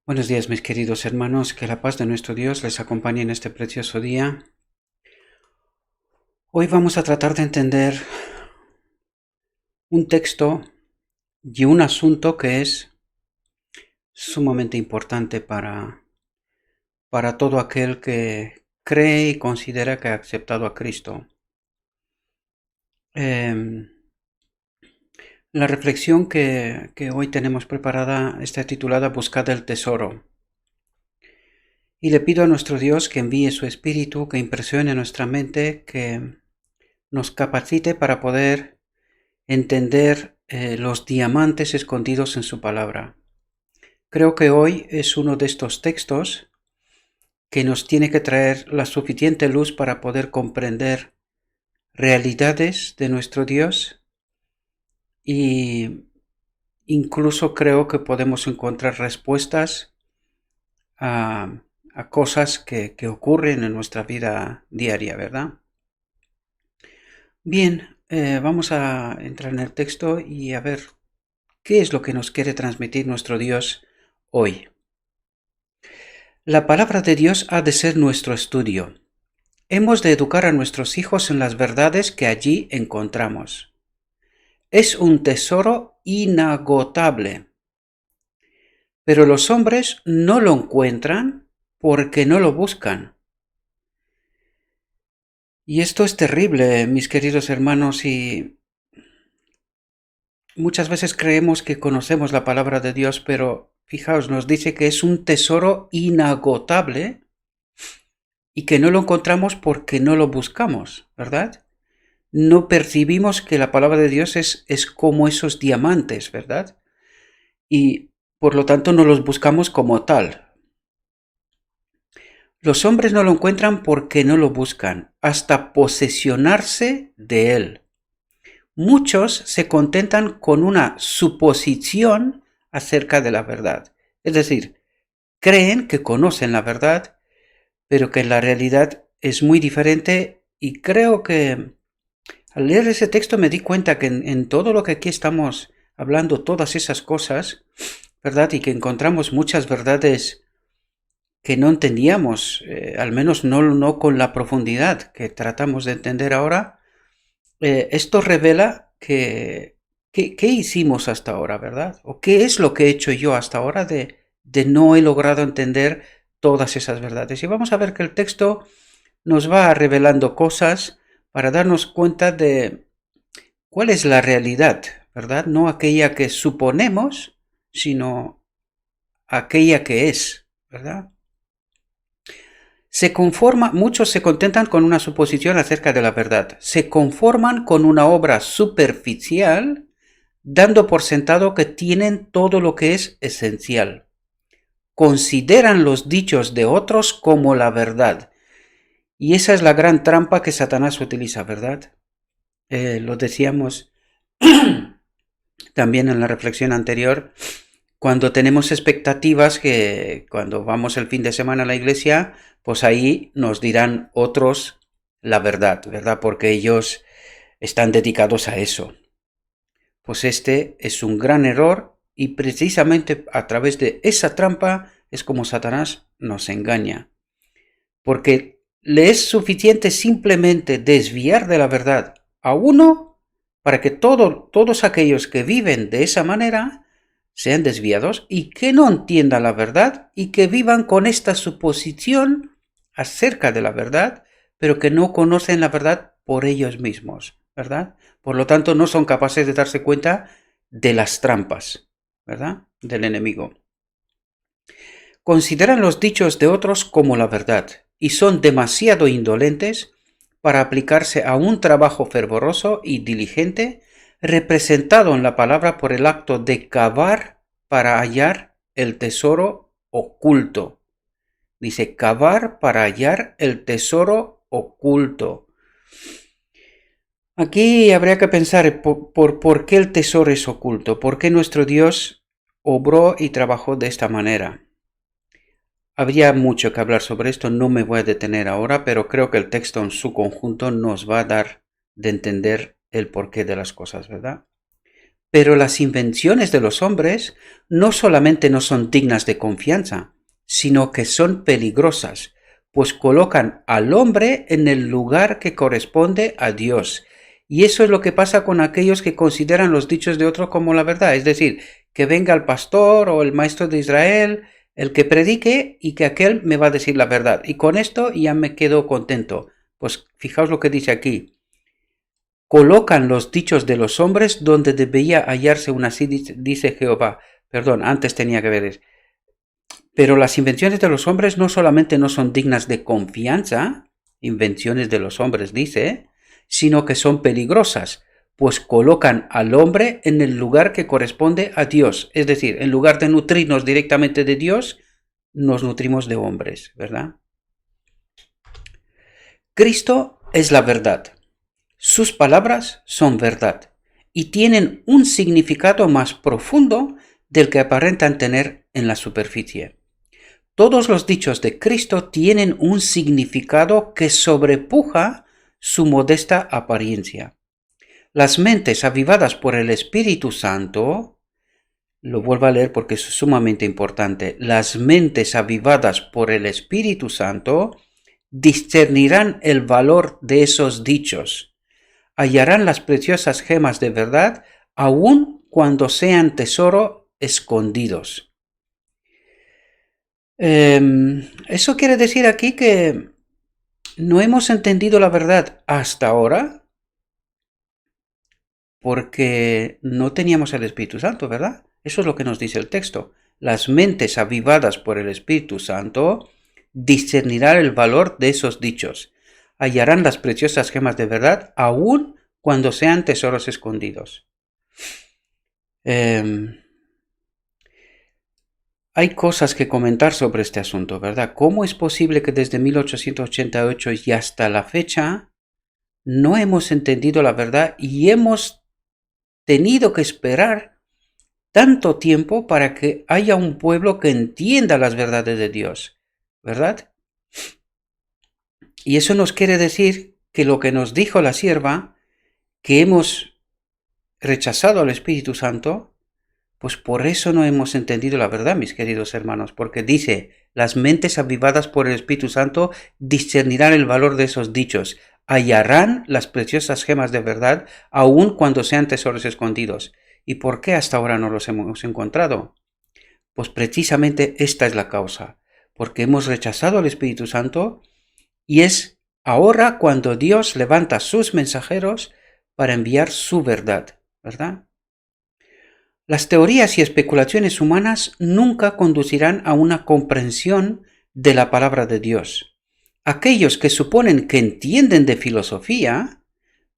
Buenos días, mis queridos hermanos, que la paz de nuestro Dios les acompañe en este precioso día. Hoy vamos a tratar de entender un texto y un asunto que es sumamente importante para todo aquel que cree y considera que ha aceptado a Cristo. La reflexión que hoy tenemos preparada está titulada Buscad el tesoro. Y le pido a nuestro Dios que envíe su Espíritu, que impresione nuestra mente, que nos capacite para poder entender los diamantes escondidos en su palabra. Creo que hoy es uno de estos textos que nos tiene que traer la suficiente luz para poder comprender realidades de nuestro Dios, y incluso creo que podemos encontrar respuestas a, a cosas que ocurren en nuestra vida diaria, ¿verdad? Bien, vamos a entrar en el texto y a ver qué es lo que nos quiere transmitir nuestro Dios hoy. La palabra de Dios ha de ser nuestro estudio. Hemos de educar a nuestros hijos en las verdades que allí encontramos. Es un tesoro inagotable, pero los hombres no lo encuentran porque no lo buscan. Y esto es terrible, mis queridos hermanos, y muchas veces creemos que conocemos la palabra de Dios, pero fijaos, nos dice que es un tesoro inagotable y que no lo encontramos porque no lo buscamos, ¿verdad? No percibimos que la palabra de Dios es como esos diamantes, ¿verdad? Y por lo tanto no los buscamos como tal. Los hombres no lo encuentran porque no lo buscan, hasta posesionarse de él. Muchos se contentan con una suposición acerca de la verdad. Es decir, creen que conocen la verdad, pero que la realidad es muy diferente, y creo que al leer ese texto me di cuenta que en todo lo que aquí estamos hablando, todas esas cosas, ¿verdad? Y que encontramos muchas verdades que no entendíamos, al menos no con la profundidad que tratamos de entender ahora. Esto revela qué hicimos hasta ahora, ¿verdad? O qué es lo que he hecho yo hasta ahora de no he logrado entender todas esas verdades. Y vamos a ver que el texto nos va revelando cosas para darnos cuenta de cuál es la realidad, ¿verdad? No aquella que suponemos, sino aquella que es, ¿verdad? Muchos se contentan con una suposición acerca de la verdad. Se conforman con una obra superficial, dando por sentado que tienen todo lo que es esencial. Consideran los dichos de otros como la verdad. Y esa es la gran trampa que Satanás utiliza, ¿verdad? Lo decíamos también en la reflexión anterior. Cuando tenemos expectativas que cuando vamos el fin de semana a la iglesia, pues ahí nos dirán otros la verdad, ¿verdad? Porque ellos están dedicados a eso. Pues este es un gran error, y precisamente a través de esa trampa es como Satanás nos engaña. Porque le es suficiente simplemente desviar de la verdad a uno para que todos aquellos que viven de esa manera sean desviados y que no entiendan la verdad y que vivan con esta suposición acerca de la verdad, pero que no conocen la verdad por ellos mismos, ¿verdad? Por lo tanto, no son capaces de darse cuenta de las trampas, ¿verdad? Del enemigo. Consideran los dichos de otros como la verdad y son demasiado indolentes para aplicarse a un trabajo fervoroso y diligente, representado en la palabra por el acto de cavar para hallar el tesoro oculto. Dice, cavar para hallar el tesoro oculto. Aquí habría que pensar por qué el tesoro es oculto, por qué nuestro Dios obró y trabajó de esta manera. Habría mucho que hablar sobre esto, no me voy a detener ahora, pero creo que el texto en su conjunto nos va a dar de entender el porqué de las cosas, ¿verdad? Pero las invenciones de los hombres no solamente no son dignas de confianza, sino que son peligrosas, pues colocan al hombre en el lugar que corresponde a Dios. Y eso es lo que pasa con aquellos que consideran los dichos de otro como la verdad. Es decir, que venga el pastor o el maestro de Israel, el que predique, y que aquel me va a decir la verdad. Y con esto ya me quedo contento. Pues fijaos lo que dice aquí. Colocan los dichos de los hombres donde debía hallarse una, así dice Jehová. Perdón, antes tenía que ver. Pero las invenciones de los hombres no solamente no son dignas de confianza, invenciones de los hombres dice, sino que son peligrosas, pues colocan al hombre en el lugar que corresponde a Dios. Es decir, en lugar de nutrirnos directamente de Dios, nos nutrimos de hombres, ¿verdad? Cristo es la verdad. Sus palabras son verdad y tienen un significado más profundo del que aparentan tener en la superficie. Todos los dichos de Cristo tienen un significado que sobrepuja su modesta apariencia. Las mentes avivadas por el Espíritu Santo, lo vuelvo a leer porque es sumamente importante, las mentes avivadas por el Espíritu Santo discernirán el valor de esos dichos, hallarán las preciosas gemas de verdad, aun cuando sean tesoro escondidos. Eso quiere decir aquí que no hemos entendido la verdad hasta ahora porque no teníamos el Espíritu Santo, ¿verdad? Eso es lo que nos dice el texto. Las mentes avivadas por el Espíritu Santo discernirán el valor de esos dichos. Hallarán las preciosas gemas de verdad, aun cuando sean tesoros escondidos. Hay cosas que comentar sobre este asunto, ¿verdad? ¿Cómo es posible que desde 1888 y hasta la fecha no hemos entendido la verdad y hemos tenido que esperar tanto tiempo para que haya un pueblo que entienda las verdades de Dios, ¿verdad? Y eso nos quiere decir que lo que nos dijo la sierva, que hemos rechazado al Espíritu Santo, pues por eso no hemos entendido la verdad, mis queridos hermanos, porque dice, las mentes avivadas por el Espíritu Santo discernirán el valor de esos dichos, hallarán las preciosas gemas de verdad, aun cuando sean tesoros escondidos. ¿Y por qué hasta ahora no los hemos encontrado? Pues precisamente esta es la causa, porque hemos rechazado al Espíritu Santo y es ahora cuando Dios levanta sus mensajeros para enviar su verdad, ¿verdad? Las teorías y especulaciones humanas nunca conducirán a una comprensión de la palabra de Dios. Aquellos que suponen que entienden de filosofía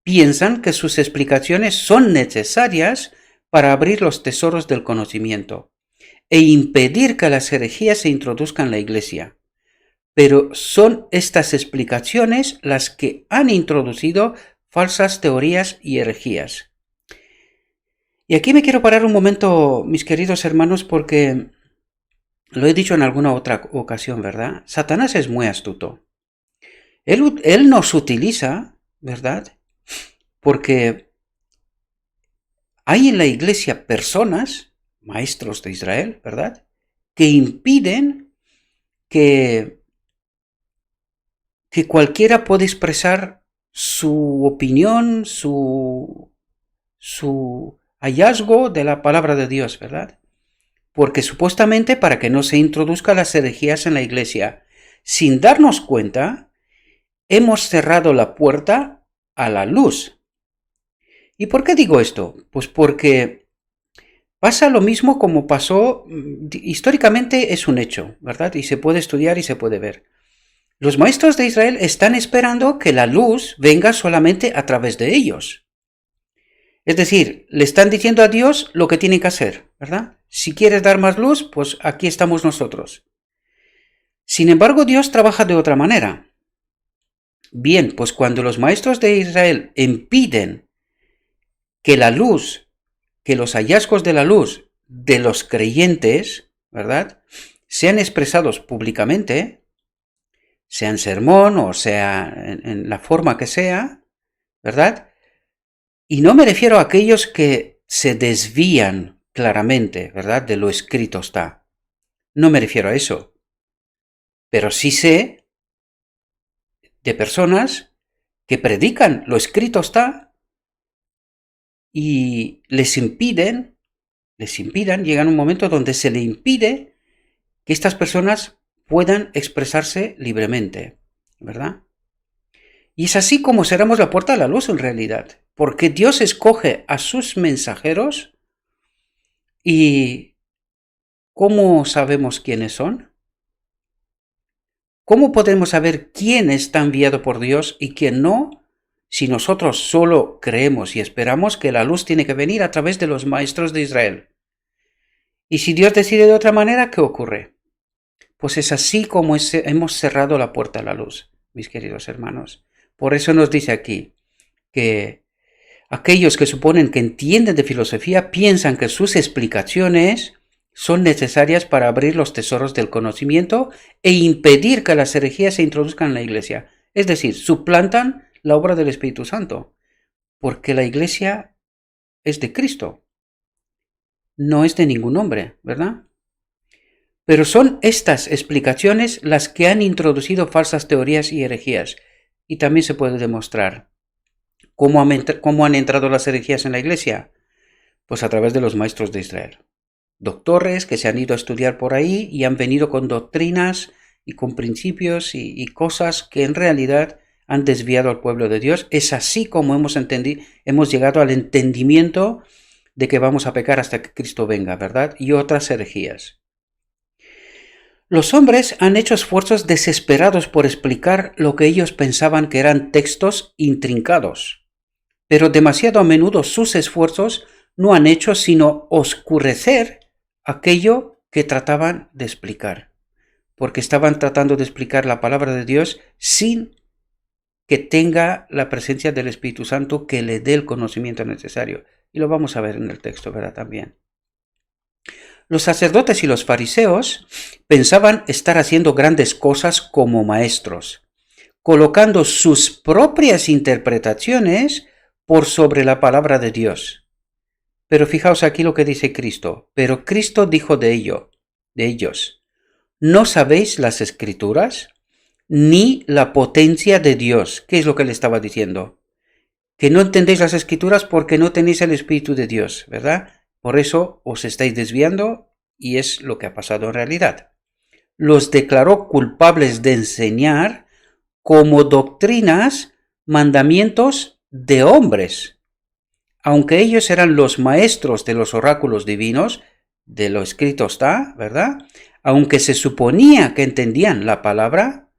piensan que sus explicaciones son necesarias para abrir los tesoros del conocimiento e impedir que las herejías se introduzcan en la Iglesia. Pero son estas explicaciones las que han introducido falsas teorías y herejías. Y aquí me quiero parar un momento, mis queridos hermanos, porque lo he dicho en alguna otra ocasión, ¿verdad? Satanás es muy astuto. Él nos utiliza, ¿verdad? Porque hay en la iglesia personas, maestros de Israel, ¿verdad? Que impiden que cualquiera pueda expresar su opinión, su hallazgo de la palabra de Dios, ¿verdad? Porque supuestamente para que no se introduzcan las herejías en la iglesia, sin darnos cuenta, hemos cerrado la puerta a la luz. ¿Y por qué digo esto? Pues porque pasa lo mismo como pasó, históricamente es un hecho, ¿verdad? Y se puede estudiar y se puede ver. Los maestros de Israel están esperando que la luz venga solamente a través de ellos. Es decir, le están diciendo a Dios lo que tienen que hacer, ¿verdad? Si quieres dar más luz, pues aquí estamos nosotros. Sin embargo, Dios trabaja de otra manera. Bien, pues cuando los maestros de Israel impiden que la luz, que los hallazgos de la luz de los creyentes, ¿verdad?, sean expresados públicamente, sea en sermón o sea en la forma que sea, ¿verdad? Y no me refiero a aquellos que se desvían claramente, ¿verdad?, de lo escrito está. No me refiero a eso, pero sí sé de personas que predican lo escrito está y llegan a un momento donde se le impide que estas personas puedan expresarse libremente, ¿verdad? Y es así como cerramos la puerta a la luz en realidad, porque Dios escoge a sus mensajeros y ¿cómo sabemos quiénes son? ¿Cómo podemos saber quién está enviado por Dios y quién no? Si nosotros solo creemos y esperamos que la luz tiene que venir a través de los maestros de Israel. Y si Dios decide de otra manera, ¿qué ocurre? Pues es así como hemos cerrado la puerta a la luz, mis queridos hermanos. Por eso nos dice aquí que aquellos que suponen que entienden de filosofía piensan que sus explicaciones son necesarias para abrir los tesoros del conocimiento e impedir que las herejías se introduzcan en la Iglesia. Es decir, suplantan la obra del Espíritu Santo, porque la Iglesia es de Cristo, no es de ningún hombre, ¿verdad? Pero son estas explicaciones las que han introducido falsas teorías y herejías, y también se puede demostrar. ¿Cómo han entrado las herejías en la Iglesia? Pues a través de los maestros de Israel. Doctores que se han ido a estudiar por ahí y han venido con doctrinas y con principios y cosas que en realidad han desviado al pueblo de Dios. Es así como hemos llegado al entendimiento de que vamos a pecar hasta que Cristo venga, ¿verdad? Y otras herejías. Los hombres han hecho esfuerzos desesperados por explicar lo que ellos pensaban que eran textos intrincados, pero demasiado a menudo sus esfuerzos no han hecho sino oscurecer aquello que trataban de explicar, porque estaban tratando de explicar la palabra de Dios sin que tenga la presencia del Espíritu Santo que le dé el conocimiento necesario. Y lo vamos a ver en el texto, ¿verdad? También. Los sacerdotes y los fariseos pensaban estar haciendo grandes cosas como maestros, colocando sus propias interpretaciones por sobre la palabra de Dios. Pero fijaos aquí lo que dice Cristo. Pero Cristo dijo de ellos, ¿no sabéis las Escrituras? Ni la potencia de Dios. ¿Qué es lo que le estaba diciendo? Que no entendéis las Escrituras porque no tenéis el Espíritu de Dios, ¿verdad? Por eso os estáis desviando y es lo que ha pasado en realidad. Los declaró culpables de enseñar como doctrinas mandamientos de hombres. Aunque ellos eran los maestros de los oráculos divinos, de lo escrito está, ¿verdad? Aunque se suponía que entendían la palabra,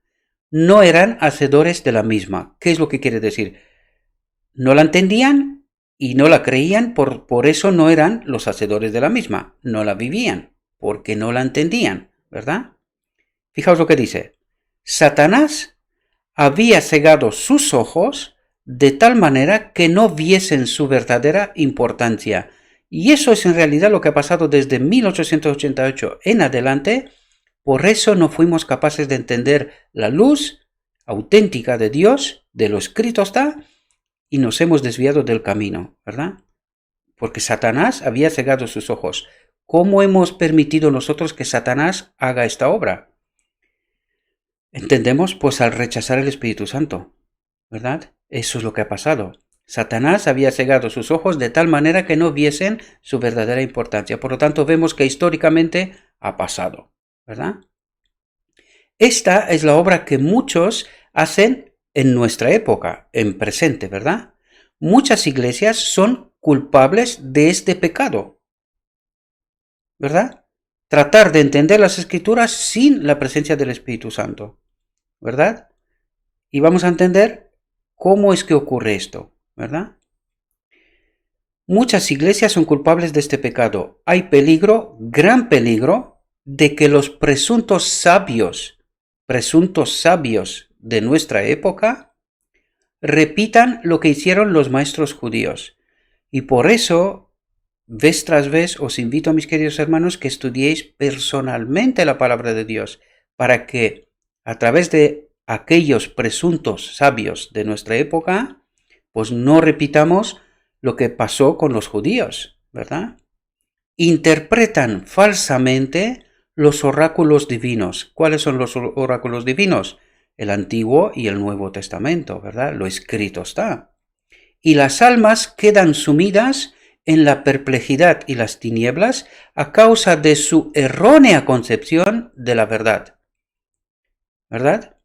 no eran hacedores de la misma. ¿Qué es lo que quiere decir? No la entendían y no la creían, por eso no eran los hacedores de la misma. No la vivían, porque no la entendían, ¿verdad? Fijaos lo que dice. Satanás había cegado sus ojos de tal manera que no viesen su verdadera importancia. Y eso es en realidad lo que ha pasado desde 1888 en adelante. Por eso no fuimos capaces de entender la luz auténtica de Dios, de lo escrito está, y nos hemos desviado del camino, ¿verdad? Porque Satanás había cegado sus ojos. ¿Cómo hemos permitido nosotros que Satanás haga esta obra? Entendemos, pues, al rechazar el Espíritu Santo, ¿verdad? Eso es lo que ha pasado. Satanás había cegado sus ojos de tal manera que no viesen su verdadera importancia. Por lo tanto, vemos que históricamente ha pasado, ¿verdad? Esta es la obra que muchos hacen en nuestra época, en presente, ¿verdad? Muchas iglesias son culpables de este pecado, ¿verdad? Tratar de entender las Escrituras sin la presencia del Espíritu Santo, ¿verdad? Y vamos a entender cómo es que ocurre esto, ¿verdad? Muchas iglesias son culpables de este pecado. Hay peligro, gran peligro, de que los presuntos sabios de nuestra época repitan lo que hicieron los maestros judíos. Y por eso, vez tras vez, os invito, mis queridos hermanos, que estudiéis personalmente la palabra de Dios, para que a través de aquellos presuntos sabios de nuestra época, pues no repitamos lo que pasó con los judíos, ¿verdad? Interpretan falsamente los oráculos divinos. ¿Cuáles son los oráculos divinos? El Antiguo y el Nuevo Testamento, ¿verdad? Lo escrito está. Y las almas quedan sumidas en la perplejidad y las tinieblas a causa de su errónea concepción de la verdad. ¿Verdad?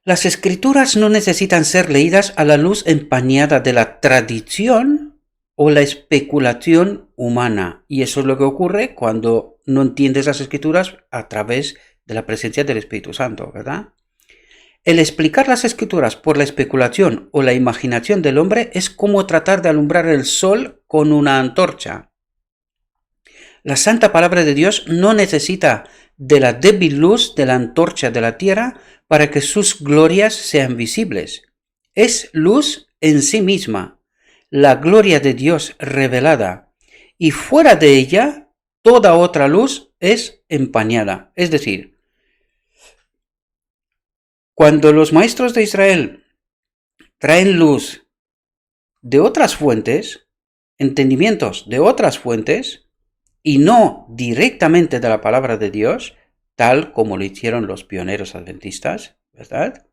Las escrituras no necesitan ser leídas a la luz empañada de la tradición o la especulación humana. Y eso es lo que ocurre cuando no entiendes las escrituras a través de la presencia del Espíritu Santo, ¿verdad? El explicar las escrituras por la especulación o la imaginación del hombre es como tratar de alumbrar el sol con una antorcha. La santa palabra de Dios no necesita de la débil luz de la antorcha de la tierra para que sus glorias sean visibles. Es luz en sí misma, la gloria de Dios revelada, y fuera de ella toda otra luz es empañada. Es decir, cuando los maestros de Israel traen luz de otras fuentes, entendimientos de otras fuentes, y no directamente de la palabra de Dios, tal como lo hicieron los pioneros adventistas, ¿verdad?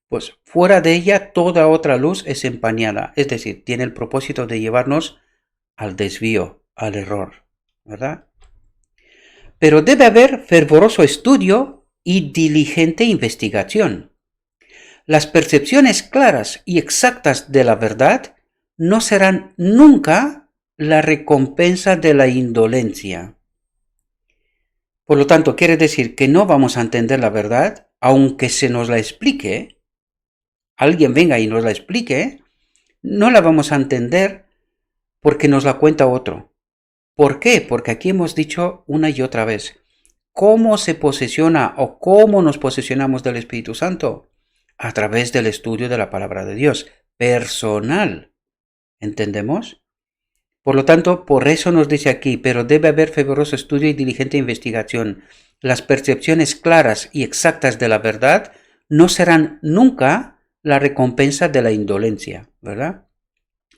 Pues fuera de ella toda otra luz es empañada, es decir, tiene el propósito de llevarnos al desvío, al error, ¿verdad? Pero debe haber fervoroso estudio y diligente investigación. Las percepciones claras y exactas de la verdad no serán nunca la recompensa de la indolencia. Por lo tanto, quiere decir que no vamos a entender la verdad, aunque se nos la explique, alguien venga y nos la explique, no la vamos a entender porque nos la cuenta otro. ¿Por qué? Porque aquí hemos dicho una y otra vez, ¿cómo se posesiona o cómo nos posesionamos del Espíritu Santo? A través del estudio de la palabra de Dios, personal. ¿Entendemos? Por lo tanto, por eso nos dice aquí, pero debe haber fervoroso estudio y diligente investigación. Las percepciones claras y exactas de la verdad no serán nunca la recompensa de la indolencia, ¿verdad?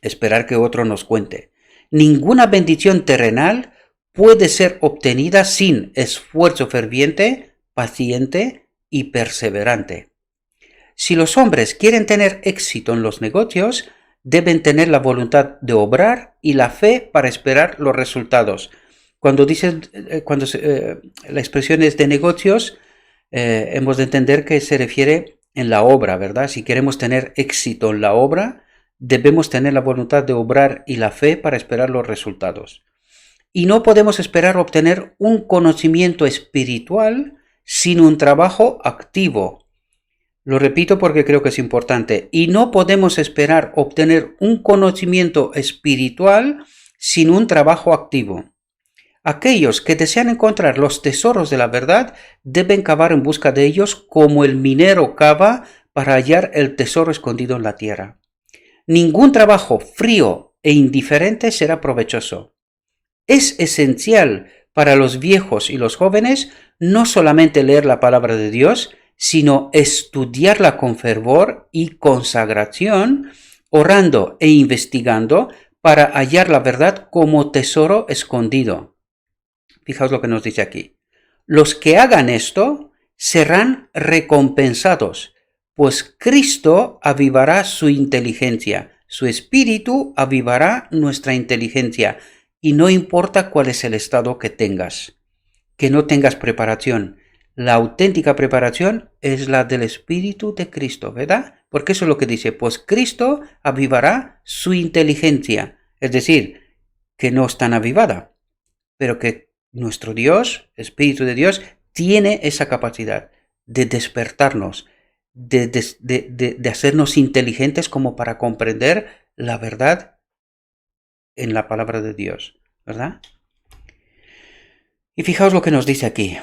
Esperar que otro nos cuente. Ninguna bendición terrenal puede ser obtenida sin esfuerzo ferviente, paciente y perseverante. Si los hombres quieren tener éxito en los negocios, deben tener la voluntad de obrar y la fe para esperar los resultados. Cuando la expresión es de negocios, hemos de entender que se refiere en la obra, ¿verdad? Si queremos tener éxito en la obra, debemos tener la voluntad de obrar y la fe para esperar los resultados. Y no podemos esperar obtener un conocimiento espiritual sin un trabajo activo. Lo repito porque creo que es importante. Y no podemos esperar obtener un conocimiento espiritual sin un trabajo activo. Aquellos que desean encontrar los tesoros de la verdad deben cavar en busca de ellos como el minero cava para hallar el tesoro escondido en la tierra. Ningún trabajo frío e indiferente será provechoso. Es esencial para los viejos y los jóvenes no solamente leer la palabra de Dios, sino estudiarla con fervor y consagración, orando e investigando para hallar la verdad como tesoro escondido. Fijaos lo que nos dice aquí. Los que hagan esto serán recompensados, pues Cristo avivará su inteligencia, su espíritu avivará nuestra inteligencia, y no importa cuál es el estado que tengas, que no tengas preparación. La auténtica preparación es la del Espíritu de Cristo, ¿verdad? Porque eso es lo que dice, pues Cristo avivará su inteligencia, es decir, que no es tan avivada, pero que nuestro Dios, Espíritu de Dios, tiene esa capacidad de despertarnos, de hacernos inteligentes como para comprender la verdad en la palabra de Dios, ¿verdad? Y fijaos lo que nos dice aquí.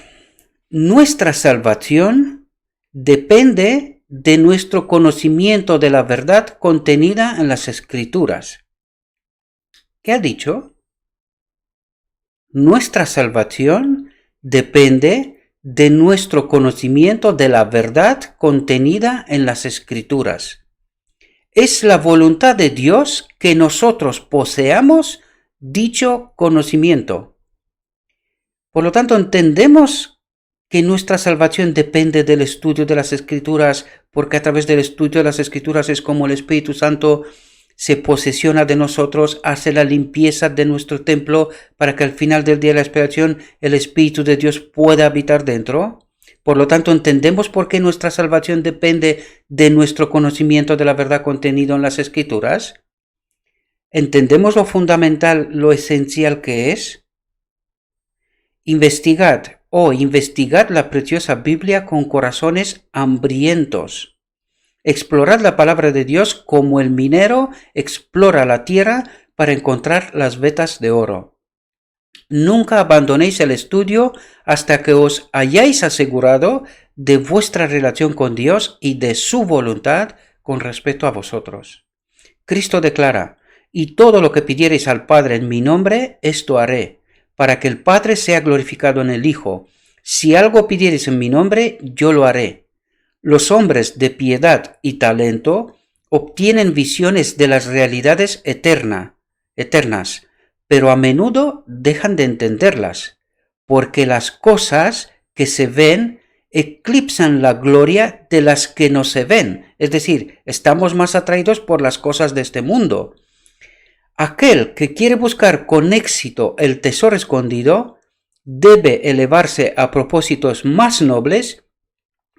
Nuestra salvación depende de nuestro conocimiento de la verdad contenida en las Escrituras. ¿Qué ha dicho? Nuestra salvación depende de nuestro conocimiento de la verdad contenida en las Escrituras. es la voluntad de Dios que nosotros poseamos dicho conocimiento. Por lo tanto, entendemos que nuestra salvación depende del estudio de las Escrituras, porque a través del estudio de las Escrituras es como el Espíritu Santo se posesiona de nosotros, hace la limpieza de nuestro templo para que al final del día de la expiación el Espíritu de Dios pueda habitar dentro. Por lo tanto, entendemos por qué nuestra salvación depende de nuestro conocimiento de la verdad contenido en las Escrituras. Entendemos lo fundamental, lo esencial que es. Investigad la preciosa Biblia con corazones hambrientos. Explorad la palabra de Dios como el minero explora la tierra para encontrar las vetas de oro. Nunca abandonéis el estudio hasta que os hayáis asegurado de vuestra relación con Dios y de su voluntad con respecto a vosotros. Cristo declara: y todo lo que pidiereis al Padre en mi nombre, esto haré, para que el Padre sea glorificado en el Hijo. Si algo pidiereis en mi nombre, yo lo haré. Los hombres de piedad y talento obtienen visiones de las realidades eternas, pero a menudo dejan de entenderlas, porque las cosas que se ven eclipsan la gloria de las que no se ven. Es decir, estamos más atraídos por las cosas de este mundo. Aquel que quiere buscar con éxito el tesoro escondido debe elevarse a propósitos más nobles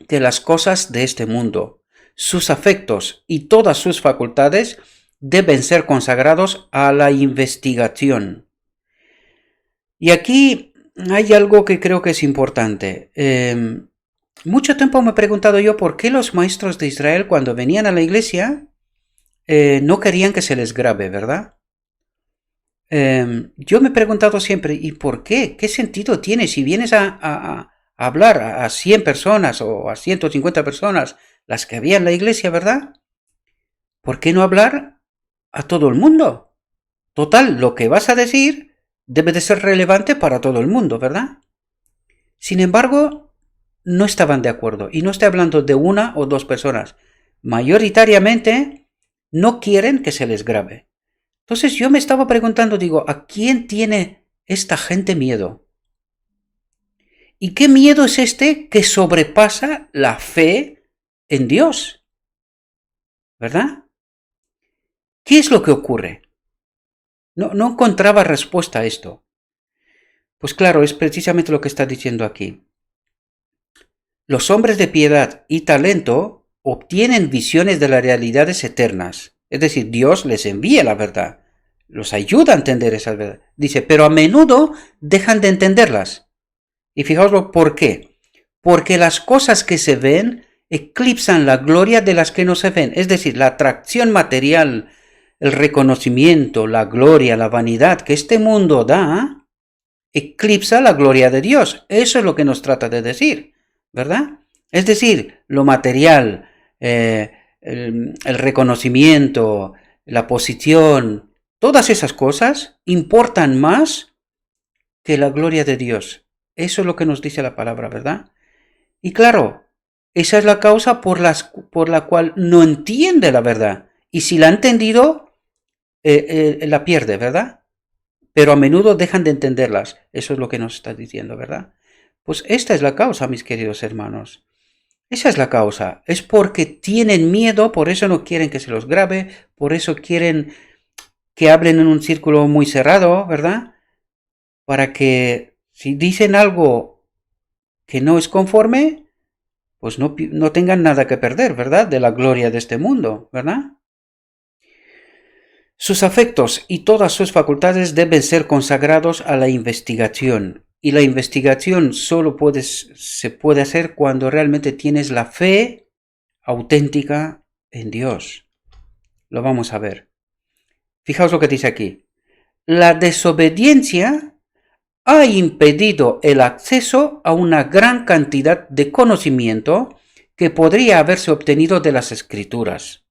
que las cosas de este mundo. Sus afectos y todas sus facultades deben ser consagrados a la investigación. Y aquí hay algo que creo que es importante. Mucho tiempo me he preguntado yo por qué los maestros de Israel, cuando venían a la iglesia, no querían que se les grabe, ¿verdad? Yo me he preguntado siempre, ¿y por qué? ¿Qué sentido tiene si vienes a hablar a 100 personas o a 150 personas, las que había en la iglesia, ¿verdad? ¿Por qué no hablar a todo el mundo? Total, lo que vas a decir debe de ser relevante para todo el mundo, ¿verdad? Sin embargo, no estaban de acuerdo. Y no estoy hablando de una o dos personas. Mayoritariamente no quieren que se les grabe. Entonces yo me estaba preguntando, digo, ¿a quién tiene esta gente miedo? ¿Y qué miedo es este que sobrepasa la fe en Dios? ¿Verdad? ¿Qué es lo que ocurre? No encontraba respuesta a esto. Pues claro, es precisamente lo que está diciendo aquí. Los hombres de piedad y talento obtienen visiones de las realidades eternas. Es decir, Dios les envía la verdad, los ayuda a entender esa verdad. Dice, pero a menudo dejan de entenderlas. Y fijaos por qué. Porque las cosas que se ven eclipsan la gloria de las que no se ven. Es decir, la atracción material, el reconocimiento, la gloria, la vanidad que este mundo da, eclipsa la gloria de Dios. Eso es lo que nos trata de decir, ¿verdad? Es decir, lo material, el reconocimiento, la posición, todas esas cosas importan más que la gloria de Dios. Eso es lo que nos dice la palabra, ¿verdad? Y claro, esa es la causa por la cual no entiende la verdad. Y si la ha entendido, la pierde, ¿verdad? Pero a menudo dejan de entenderlas. Eso es lo que nos está diciendo, ¿verdad? Pues esta es la causa, mis queridos hermanos. Esa es la causa. Es porque tienen miedo, por eso no quieren que se los grabe, por eso quieren que hablen en un círculo muy cerrado, ¿verdad? Para que si dicen algo que no es conforme, pues no tengan nada que perder, ¿verdad? De la gloria de este mundo, ¿verdad? Sus afectos y todas sus facultades deben ser consagrados a la investigación. Y la investigación solo se puede hacer cuando realmente tienes la fe auténtica en Dios. Lo vamos a ver. Fijaos lo que dice aquí. La desobediencia ha impedido el acceso a una gran cantidad de conocimiento que podría haberse obtenido de las Escrituras.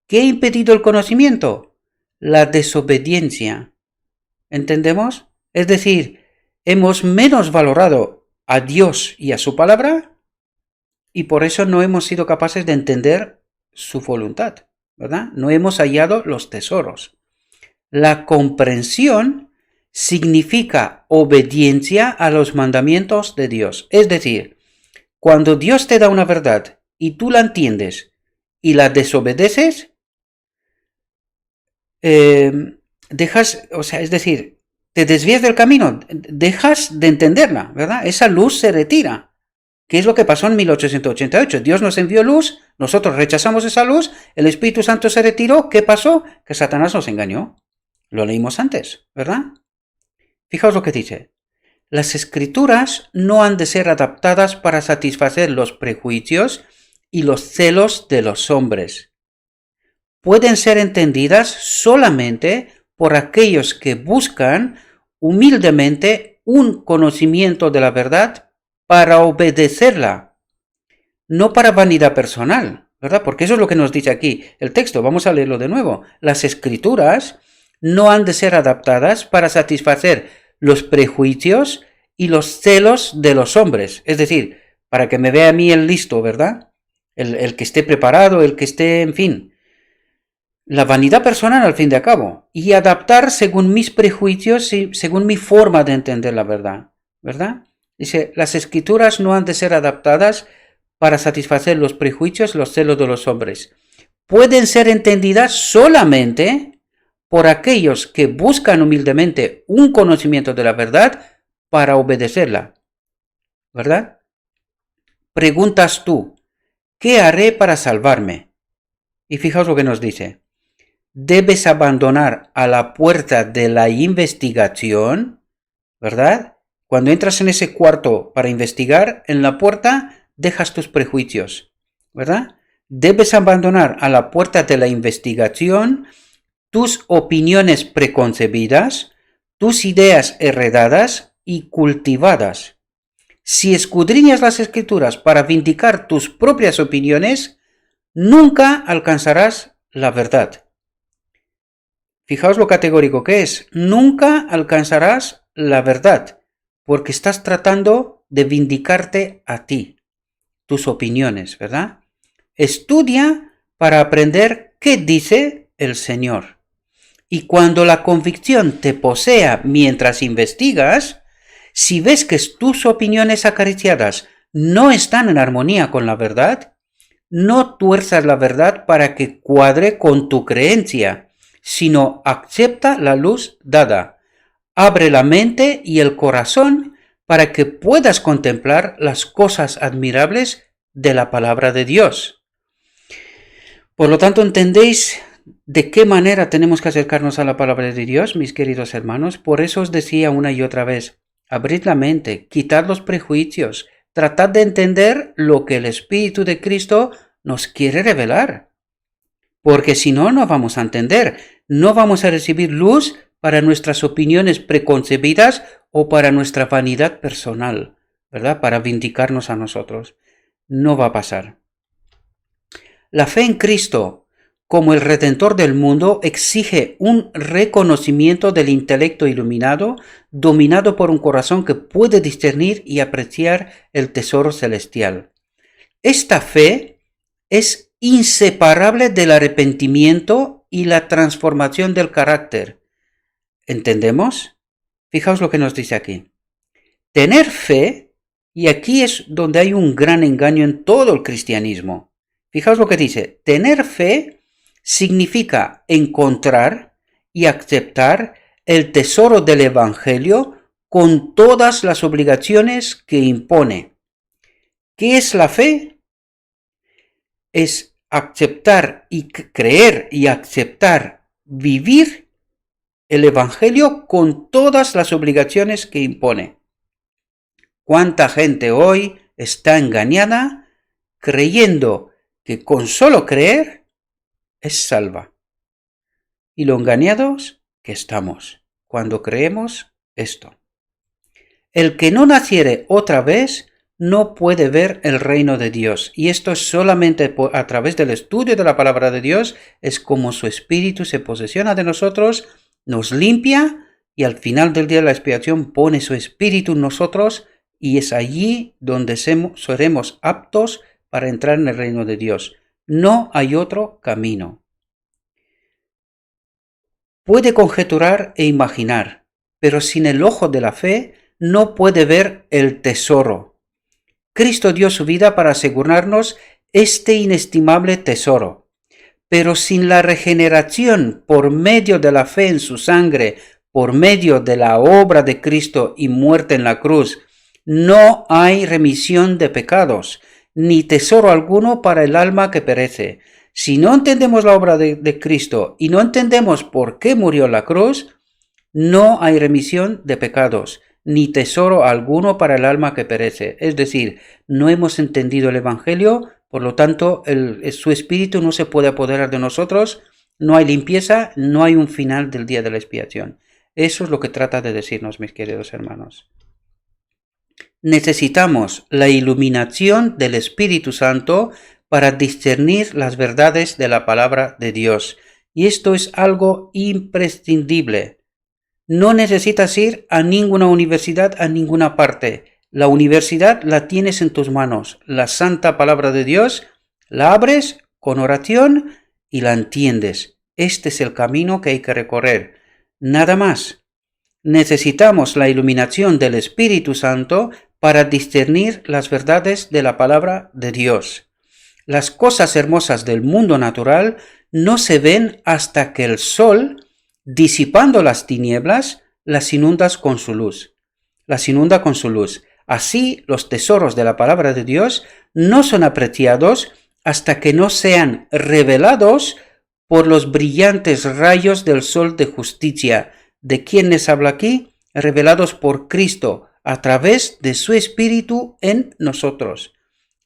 ¿Qué ha impedido el conocimiento? La desobediencia. ¿Entendemos? Es decir, hemos menos valorado a Dios y a su palabra y por eso no hemos sido capaces de entender su voluntad. ¿verdad? No hemos hallado los tesoros. La comprensión significa obediencia a los mandamientos de Dios. Es decir, cuando Dios te da una verdad y tú la entiendes y la desobedeces, dejas, o sea, es decir, te desvías del camino, dejas de entenderla, ¿verdad? Esa luz se retira. ¿Qué es lo que pasó en 1888? Dios nos envió luz, nosotros rechazamos esa luz, el Espíritu Santo se retiró, ¿qué pasó? Que Satanás nos engañó. Lo leímos antes, ¿verdad? Fijaos lo que dice. Las escrituras no han de ser adaptadas para satisfacer los prejuicios y los celos de los hombres. Pueden ser entendidas solamente por aquellos que buscan humildemente un conocimiento de la verdad para obedecerla, no para vanidad personal, ¿verdad? Porque eso es lo que nos dice aquí el texto. Vamos a leerlo de nuevo. Las escrituras no han de ser adaptadas para satisfacer los prejuicios y los celos de los hombres. Es decir, para que me vea a mí el listo, ¿verdad? El que esté preparado, el que esté, en fin. La vanidad personal al fin de cabo. Y adaptar según mis prejuicios y según mi forma de entender la verdad, ¿verdad? Dice, las escrituras no han de ser adaptadas para satisfacer los prejuicios y los celos de los hombres. Pueden ser entendidas solamente por aquellos que buscan humildemente un conocimiento de la verdad para obedecerla, ¿verdad? Preguntas tú, ¿qué haré para salvarme? Y fijaos lo que nos dice. Debes abandonar a la puerta de la investigación, ¿verdad? Cuando entras en ese cuarto para investigar, en la puerta dejas tus prejuicios, ¿verdad? Debes abandonar a la puerta de la investigación tus opiniones preconcebidas, tus ideas heredadas y cultivadas. Si escudriñas las escrituras para vindicar tus propias opiniones, nunca alcanzarás la verdad. Fijaos lo categórico que es. Nunca alcanzarás la verdad, porque estás tratando de vindicarte a ti, tus opiniones, ¿verdad? Estudia para aprender qué dice el Señor. Y cuando la convicción te posea mientras investigas, si ves que tus opiniones acariciadas no están en armonía con la verdad, no tuerzas la verdad para que cuadre con tu creencia, sino acepta la luz dada. Abre la mente y el corazón para que puedas contemplar las cosas admirables de la palabra de Dios. Por lo tanto, ¿entendéis de qué manera tenemos que acercarnos a la palabra de Dios, mis queridos hermanos? Por eso os decía una y otra vez, abrid la mente, quitad los prejuicios, tratad de entender lo que el Espíritu de Cristo nos quiere revelar. Porque si no, no vamos a entender, no vamos a recibir luz para nuestras opiniones preconcebidas o para nuestra vanidad personal, ¿verdad? Para vindicarnos a nosotros. No va a pasar. La fe en Cristo como el Redentor del mundo exige un reconocimiento del intelecto iluminado, dominado por un corazón que puede discernir y apreciar el tesoro celestial. Esta fe es inseparable del arrepentimiento y la transformación del carácter. ¿Entendemos? Fijaos lo que nos dice aquí. Tener fe, y aquí es donde hay un gran engaño en todo el cristianismo. Fijaos lo que dice. Tener fe significa encontrar y aceptar el tesoro del Evangelio con todas las obligaciones que impone. ¿Qué es la fe? Es aceptar y creer y aceptar, vivir el Evangelio con todas las obligaciones que impone. ¿Cuánta gente hoy está engañada creyendo que con solo creer es salva? Y lo engañados que estamos cuando creemos esto. El que no naciere otra vez no puede ver el reino de Dios. Y esto es solamente a través del estudio de la palabra de Dios, es como su espíritu se posesiona de nosotros, nos limpia y al final del día de la expiación pone su espíritu en nosotros y es allí donde seremos aptos para entrar en el reino de Dios. No hay otro camino. puede conjeturar e imaginar, pero sin el ojo de la fe no puede ver el tesoro. Cristo dio su vida para asegurarnos este inestimable tesoro, pero sin la regeneración por medio de la fe en su sangre, por medio de la obra de Cristo y muerte en la cruz, no hay remisión de pecados, ni tesoro alguno para el alma que perece. Si no entendemos la obra de Cristo y no entendemos por qué murió en la cruz, no hay remisión de pecados, ni tesoro alguno para el alma que perece. Es decir, no hemos entendido el Evangelio, por lo tanto, su espíritu no se puede apoderar de nosotros, no hay limpieza, no hay un final del día de la expiación. Eso es lo que trata de decirnos, mis queridos hermanos. Necesitamos la iluminación del Espíritu Santo para discernir las verdades de la palabra de Dios. Y esto es algo imprescindible. No necesitas ir a ninguna universidad, a ninguna parte. La universidad la tienes en tus manos. La santa palabra de Dios la abres con oración y la entiendes. Este es el camino que hay que recorrer. Nada más. Necesitamos la iluminación del Espíritu Santo para discernir las verdades de la palabra de Dios. Las cosas hermosas del mundo natural no se ven hasta que el sol, disipando las tinieblas, las inunda con su luz. Así, los tesoros de la palabra de Dios no son apreciados hasta que no sean revelados por los brillantes rayos del sol de justicia. ¿De quién les habla aquí? Revelados por Cristo a través de su Espíritu en nosotros.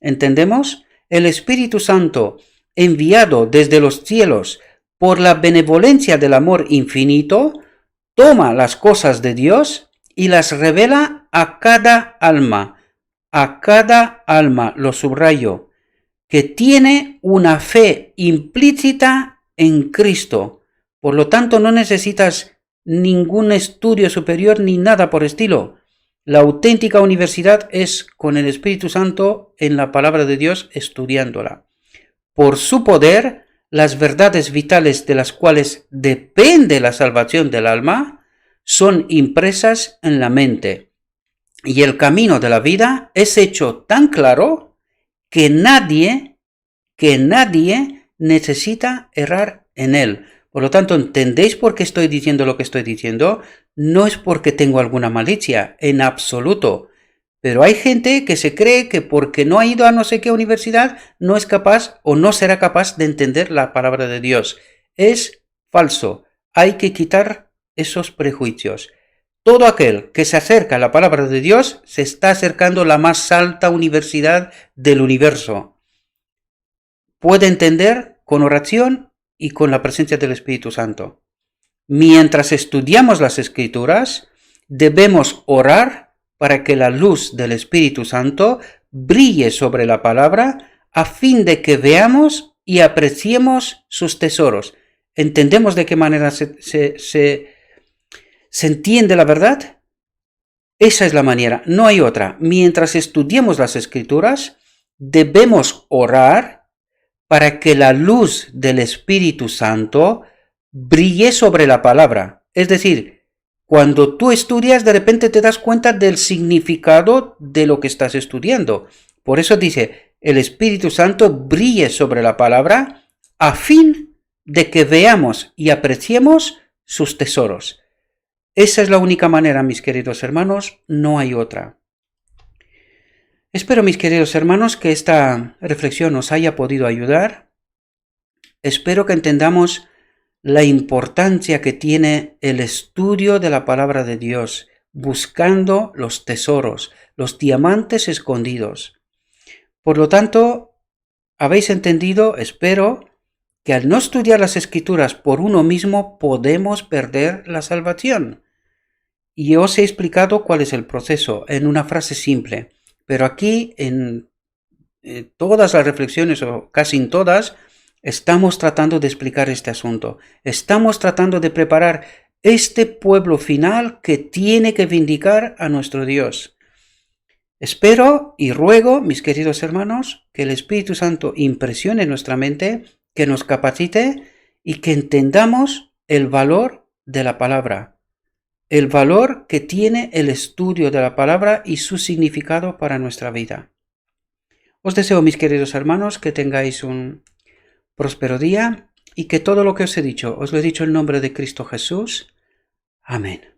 ¿Entendemos? El Espíritu Santo, enviado desde los cielos por la benevolencia del amor infinito, toma las cosas de Dios y las revela a cada alma, lo subrayo, que tiene una fe implícita en Cristo. Por lo tanto, no necesitas ningún estudio superior ni nada por estilo. La auténtica universidad es con el Espíritu Santo en la palabra de Dios estudiándola. Por su poder, las verdades vitales de las cuales depende la salvación del alma son impresas en la mente. Y el camino de la vida es hecho tan claro que nadie necesita errar en él. Por lo tanto, ¿entendéis por qué estoy diciendo lo que estoy diciendo? No es porque tengo alguna malicia, en absoluto. Pero hay gente que se cree que porque no ha ido a no sé qué universidad, no es capaz o no será capaz de entender la palabra de Dios. Es falso. Hay que quitar esos prejuicios. Todo aquel que se acerca a la palabra de Dios se está acercando a la más alta universidad del universo. Puede entender con oración y con la presencia del Espíritu Santo. Mientras estudiamos las Escrituras, debemos orar para que la luz del Espíritu Santo brille sobre la palabra a fin de que veamos y apreciemos sus tesoros. ¿Entendemos de qué manera se entiende la verdad? Esa es la manera, no hay otra. Mientras estudiamos las Escrituras, debemos orar para que la luz del Espíritu Santo brille sobre la palabra. Es decir, cuando tú estudias, de repente te das cuenta del significado de lo que estás estudiando. Por eso dice, el Espíritu Santo brille sobre la palabra a fin de que veamos y apreciemos sus tesoros. Esa es la única manera, mis queridos hermanos, no hay otra. Espero, mis queridos hermanos, que esta reflexión os haya podido ayudar. Espero que entendamos la importancia que tiene el estudio de la palabra de Dios, buscando los tesoros, los diamantes escondidos. Por lo tanto, habéis entendido, espero, que al no estudiar las Escrituras por uno mismo podemos perder la salvación. Y os he explicado cuál es el proceso en una frase simple. Pero aquí, en todas las reflexiones, o casi en todas, estamos tratando de explicar este asunto. Estamos tratando de preparar este pueblo final que tiene que vindicar a nuestro Dios. Espero y ruego, mis queridos hermanos, que el Espíritu Santo impresione nuestra mente, que nos capacite y que entendamos el valor de la palabra, el valor que tiene el estudio de la palabra y su significado para nuestra vida. Os deseo, mis queridos hermanos, que tengáis un próspero día y que todo lo que os he dicho, os lo he dicho en nombre de Cristo Jesús. Amén.